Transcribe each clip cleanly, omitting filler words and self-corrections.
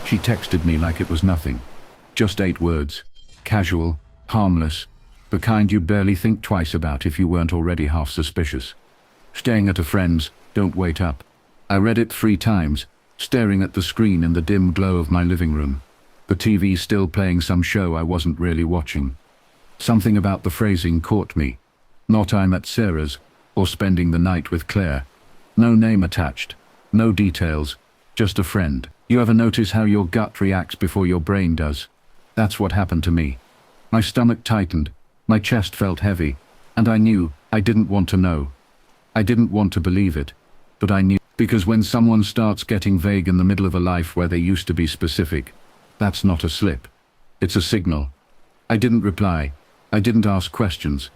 She texted me like it was nothing. Just 8 words. Casual, harmless, the kind you'd barely think twice about if you weren't already half suspicious. Staying at a friend's, don't wait up. I read it 3 times, staring at the screen in the dim glow of my living room. The TV still playing some show I wasn't really watching. Something about the phrasing caught me. Not I'm at Sarah's, or spending the night with Claire. No name attached. No details. Just a friend. You ever notice how your gut reacts before your brain does? That's what happened to me. My stomach tightened, my chest felt heavy, and I knew I didn't want to know. I didn't want to believe it, but I knew. Because when someone starts getting vague in the middle of a life where they used to be specific, that's not a slip. It's a signal. I didn't reply. I didn't ask questions.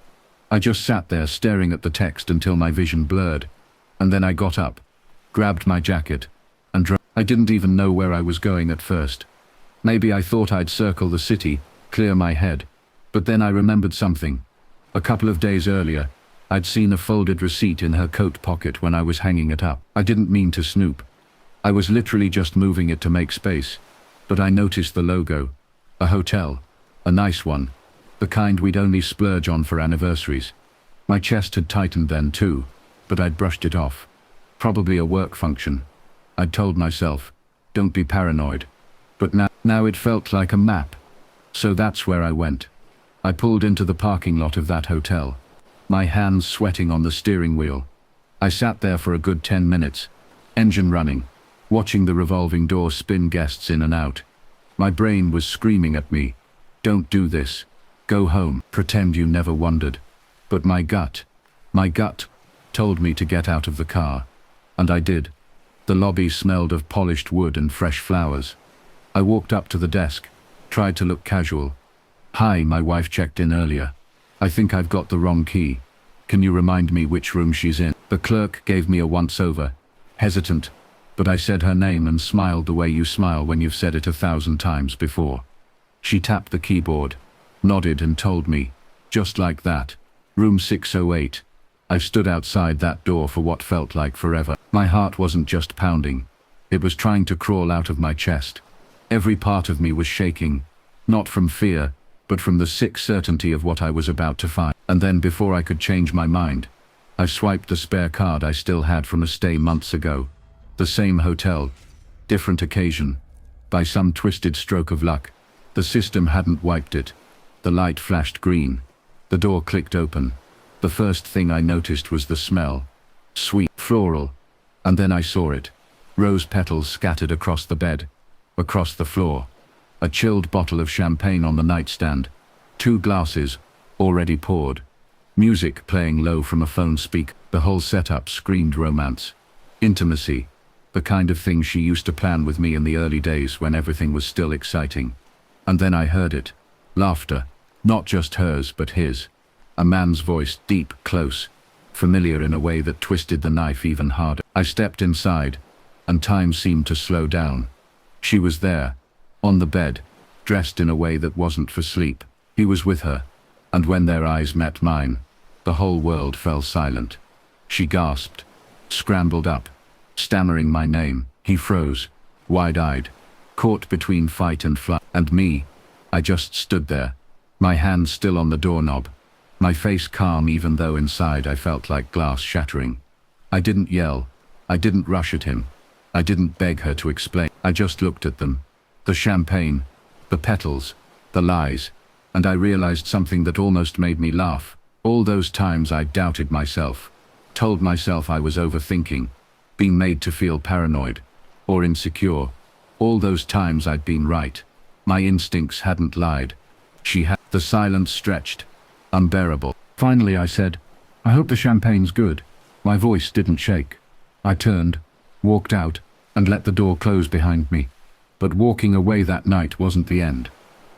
I just sat there staring at the text until my vision blurred, and then I got up, grabbed my jacket, and drove. I didn't even know where I was going at first. Maybe I thought I'd circle the city, clear my head, but then I remembered something. A couple of days earlier, I'd seen a folded receipt in her coat pocket when I was hanging it up. I didn't mean to snoop. I was literally just moving it to make space, but I noticed the logo. A hotel. A nice one. The kind we'd only splurge on for anniversaries. My chest had tightened then too, but I'd brushed it off. Probably a work function. I'd told myself, don't be paranoid. But now it felt like a map. So that's where I went. I pulled into the parking lot of that hotel, my hands sweating on the steering wheel. I sat there for a good 10 minutes, engine running, watching the revolving door spin guests in and out. My brain was screaming at me, don't do this. Go home, pretend you never wondered. But my gut told me to get out of the car. And I did. The lobby smelled of polished wood and fresh flowers. I walked up to the desk, tried to look casual. Hi, my wife checked in earlier. I think I've got the wrong key. Can you remind me which room she's in? The clerk gave me a once-over, hesitant, but I said her name and smiled the way you smile when you've said it 1,000 times before. She tapped the keyboard, nodded and told me, just like that, room 608. I stood outside that door for what felt like forever. My heart wasn't just pounding. It was trying to crawl out of my chest. Every part of me was shaking, not from fear, but from the sick certainty of what I was about to find. And then before I could change my mind, I swiped the spare card I still had from a stay months ago. The same hotel, different occasion. By some twisted stroke of luck, the system hadn't wiped it. The light flashed green. The door clicked open. The first thing I noticed was the smell. Sweet, floral. And then I saw it. Rose petals scattered across the bed, across the floor. A chilled bottle of champagne on the nightstand. 2 glasses, already poured. Music playing low from a phone speaker. The whole setup screamed romance. Intimacy. The kind of thing she used to plan with me in the early days when everything was still exciting. And then I heard it. Laughter. Not just hers, but his. A man's voice, deep, close, familiar in a way that twisted the knife even harder. I stepped inside, and time seemed to slow down. She was there, on the bed, dressed in a way that wasn't for sleep. He was with her, and when their eyes met mine, the whole world fell silent. She gasped, scrambled up, stammering my name. He froze, wide-eyed, caught between fight and flight. And me, I just stood there, my hand still on the doorknob, my face calm even though inside I felt like glass shattering. I didn't yell, I didn't rush at him, I didn't beg her to explain. I just looked at them. The champagne, the petals, the lies, and I realized something that almost made me laugh. All those times I doubted myself, told myself I was overthinking, being made to feel paranoid, or insecure. All those times I'd been right. My instincts hadn't lied. She had. The silence stretched, unbearable. Finally I said, I hope the champagne's good. My voice didn't shake. I turned, walked out, and let the door close behind me. But walking away that night wasn't the end.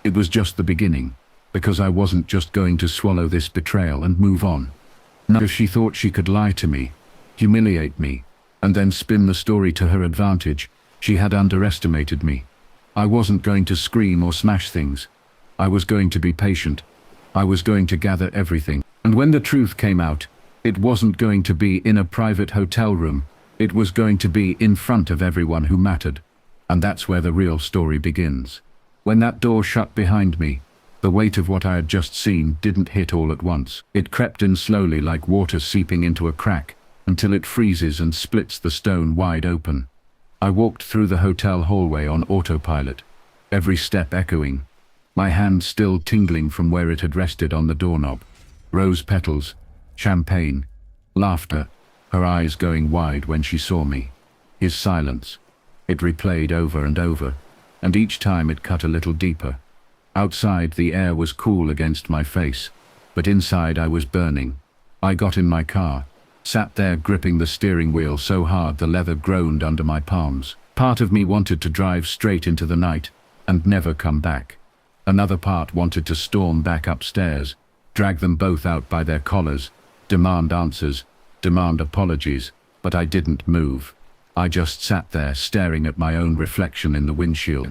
It was just the beginning, because I wasn't just going to swallow this betrayal and move on. No, because she thought she could lie to me, humiliate me, and then spin the story to her advantage. She had underestimated me. I wasn't going to scream or smash things. I was going to be patient. I was going to gather everything. And when the truth came out, it wasn't going to be in a private hotel room. It was going to be in front of everyone who mattered. And that's where the real story begins. When that door shut behind me, the weight of what I had just seen didn't hit all at once. It crept in slowly like water seeping into a crack, until it freezes and splits the stone wide open. I walked through the hotel hallway on autopilot, every step echoing, my hand still tingling from where it had rested on the doorknob. Rose petals, champagne, laughter, her eyes going wide when she saw me. His silence. It replayed over and over, and each time it cut a little deeper. Outside the air was cool against my face, but inside I was burning. I got in my car, sat there gripping the steering wheel so hard the leather groaned under my palms. Part of me wanted to drive straight into the night and never come back. Another part wanted to storm back upstairs, drag them both out by their collars, demand answers, demand apologies, but I didn't move. I just sat there staring at my own reflection in the windshield.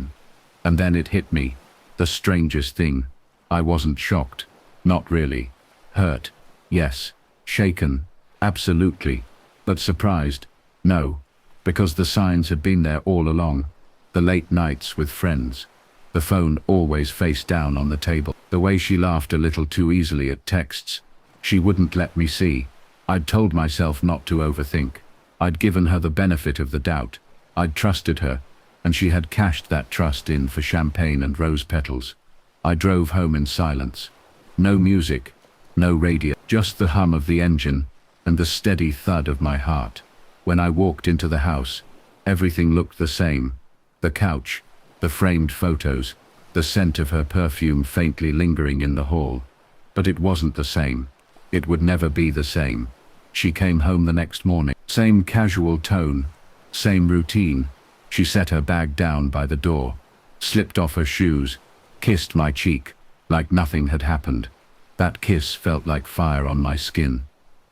And then it hit me, the strangest thing. I wasn't shocked, not really. Hurt, yes. Shaken, absolutely. But surprised, no. Because the signs had been there all along. The late nights with friends. The phone always face down on the table. The way she laughed a little too easily at texts. She wouldn't let me see. I'd told myself not to overthink. I'd given her the benefit of the doubt. I'd trusted her, and she had cashed that trust in for champagne and rose petals. I drove home in silence. No music, no radio, just the hum of the engine and the steady thud of my heart. When I walked into the house, everything looked the same. The couch, the framed photos, the scent of her perfume faintly lingering in the hall. But it wasn't the same. It would never be the same. She came home the next morning. Same casual tone, same routine. She set her bag down by the door, slipped off her shoes, kissed my cheek, like nothing had happened. That kiss felt like fire on my skin.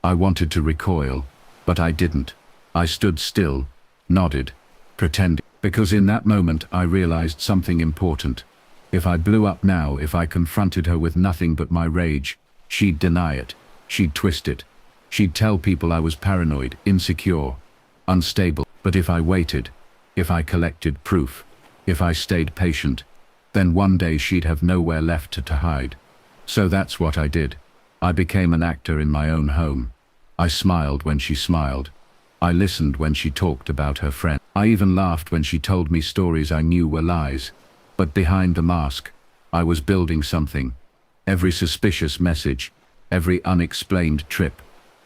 I wanted to recoil, but I didn't. I stood still, nodded, pretending. Because in that moment I realized something important. If I blew up now, if I confronted her with nothing but my rage, she'd deny it, she'd twist it. She'd tell people I was paranoid, insecure, unstable. But if I waited, if I collected proof, if I stayed patient, then one day she'd have nowhere left to hide. So that's what I did. I became an actor in my own home. I smiled when she smiled. I listened when she talked about her friend. I even laughed when she told me stories I knew were lies. But behind the mask, I was building something. Every suspicious message, every unexplained trip,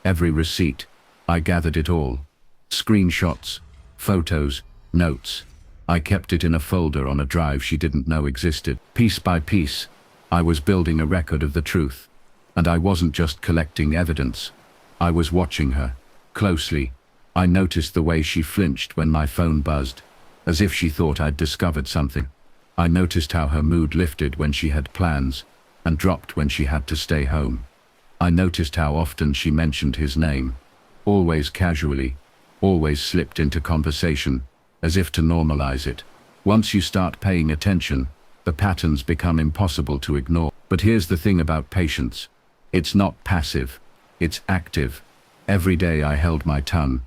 every receipt, I gathered it all. Screenshots, photos, notes. I kept it in a folder on a drive she didn't know existed. Piece by piece, I was building a record of the truth. And I wasn't just collecting evidence. I was watching her, closely. I noticed the way she flinched when my phone buzzed, as if she thought I'd discovered something. I noticed how her mood lifted when she had plans, and dropped when she had to stay home. I noticed how often she mentioned his name, always casually, always slipped into conversation, as if to normalize it. Once you start paying attention, the patterns become impossible to ignore. But here's the thing about patience. It's not passive, it's active. Every day I held my tongue.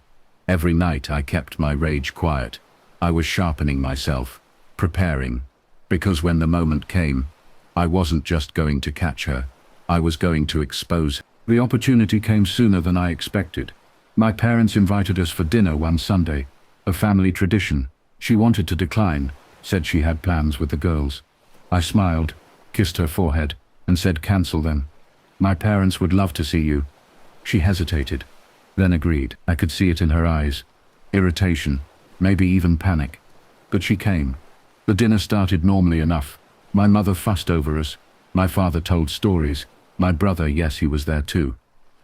Every night I kept my rage quiet. I was sharpening myself, preparing. Because when the moment came, I wasn't just going to catch her. I was going to expose her. The opportunity came sooner than I expected. My parents invited us for dinner one Sunday, a family tradition. She wanted to decline, said she had plans with the girls. I smiled, kissed her forehead, and said cancel them. My parents would love to see you. She hesitated, then agreed. I could see it in her eyes. Irritation, maybe even panic. But she came. The dinner started normally enough. My mother fussed over us. My father told stories. My brother, yes, he was there too,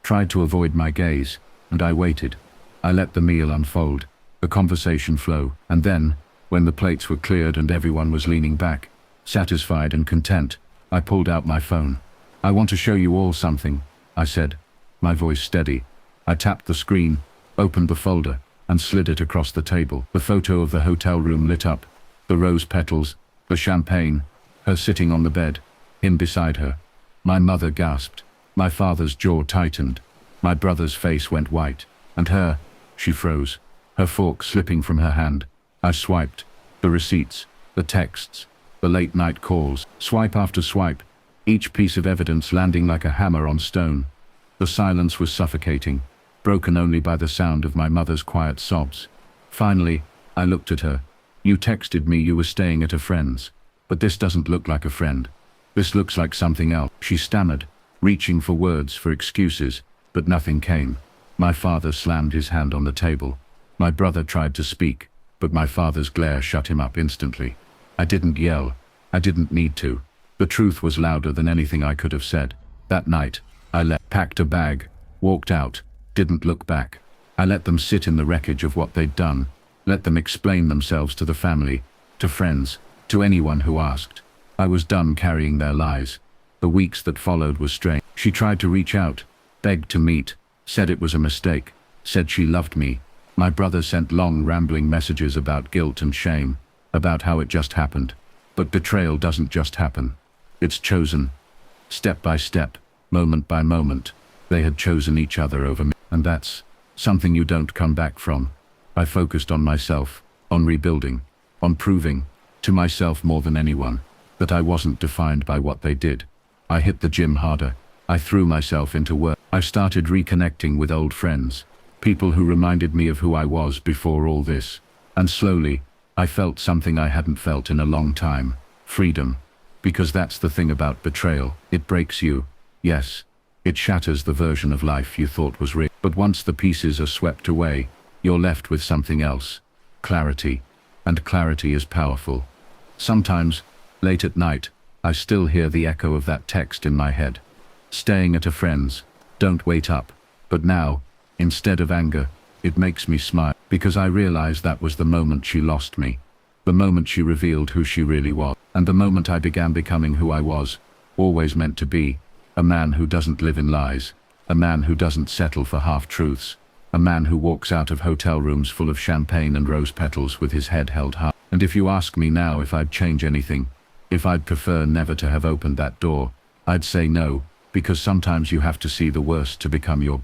tried to avoid my gaze, and I waited. I let the meal unfold, the conversation flow, and then, when the plates were cleared and everyone was leaning back, satisfied and content, I pulled out my phone. I want to show you all something, I said, my voice steady. I tapped the screen, opened the folder, and slid it across the table. The photo of the hotel room lit up, the rose petals, the champagne, her sitting on the bed, him beside her. My mother gasped. My father's jaw tightened. My brother's face went white. And her, she froze, her fork slipping from her hand. I swiped, The receipts, the texts, the late-night calls, swipe after swipe, each piece of evidence landing like a hammer on stone. The silence was suffocating, broken only by the sound of my mother's quiet sobs. Finally, I looked at her. "You texted me you were staying at a friend's. But this doesn't look like a friend. This looks like something else," she stammered, reaching for words, for excuses, but nothing came. My father slammed his hand on the table. My brother tried to speak, but my father's glare shut him up instantly. I didn't yell. I didn't need to. The truth was louder than anything I could have said. That night, I packed a bag, walked out, didn't look back. I let them sit in the wreckage of what they'd done, let them explain themselves to the family, to friends, to anyone who asked. I was done carrying their lies. The weeks that followed were strange. She tried to reach out, begged to meet, said it was a mistake, said she loved me. My brother sent long rambling messages about guilt and shame, about how it just happened. But betrayal doesn't just happen. It's chosen. Step by step, moment by moment, they had chosen each other over me. And that's something you don't come back from. I focused on myself, on rebuilding, on proving, to myself more than anyone, that I wasn't defined by what they did. I hit the gym harder. I threw myself into work. I started reconnecting with old friends, people who reminded me of who I was before all this. And slowly, I felt something I hadn't felt in a long time. Freedom. Because that's the thing about betrayal. It breaks you. Yes. It shatters the version of life you thought was real. But once the pieces are swept away, you're left with something else. Clarity. And clarity is powerful. Sometimes, late at night, I still hear the echo of that text in my head. Staying at a friend's. Don't wait up. But now, instead of anger, it makes me smile, because I realize that was the moment she lost me. The moment she revealed who she really was. And the moment I began becoming who I was, always meant to be. A man who doesn't live in lies. A man who doesn't settle for half-truths. A man who walks out of hotel rooms full of champagne and rose petals with his head held high. And if you ask me now if I'd change anything, if I'd prefer never to have opened that door, I'd say no, because sometimes you have to see the worst to become your best.